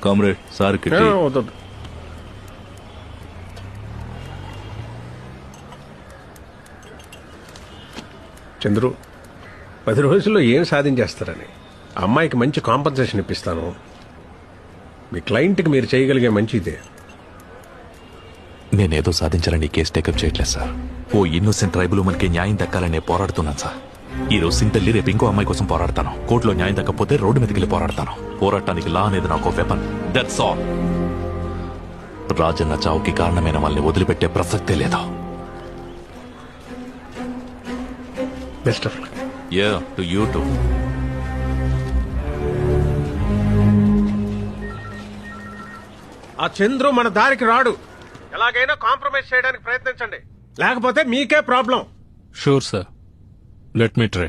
Comrade sir కి వద్దు. చంద్రు 10 రోజుల్లో ఏం సాధించేస్తారని అమ్మాయికి మంచి కాంపన్సేషన్ ఇప్పిస్తాను. మీ క్లయింట్కి మీరు చేయగలిగే మంచి ఇదే. నేనేదో సాధించాలని ఈ కేసు టేకప్ చేయట్లేదు సార్. ఓ ఇన్నోసెంట్ ట్రైబుల్ మనకి న్యాయం దక్కాలని పోరాడుతున్నాను సార్. ఈ రోజు సింతల్లి రేపు ఇంకో అమ్మాయి కోసం పోరాడతాను. కోర్టులో న్యాయం దక్కపోతే రోడ్డు మీదకి వెళ్ళి పోరాడతాను. పోరాటానికి లా అనేది నాకు వెపన్. That's all. రాజన్న చావుకి కారణమైన వాళ్ళని వదిలిపెట్టే ప్రసక్తే లేదు. Best of luck. Yeah to you to. ఆ చంద్రు మన దారికి రాడు. ఎలాగైనా కాంప్రమైజ్ చేయడానికి ప్రయత్నించండి, లేకపోతే మీకే problem. Sure sir, let me try.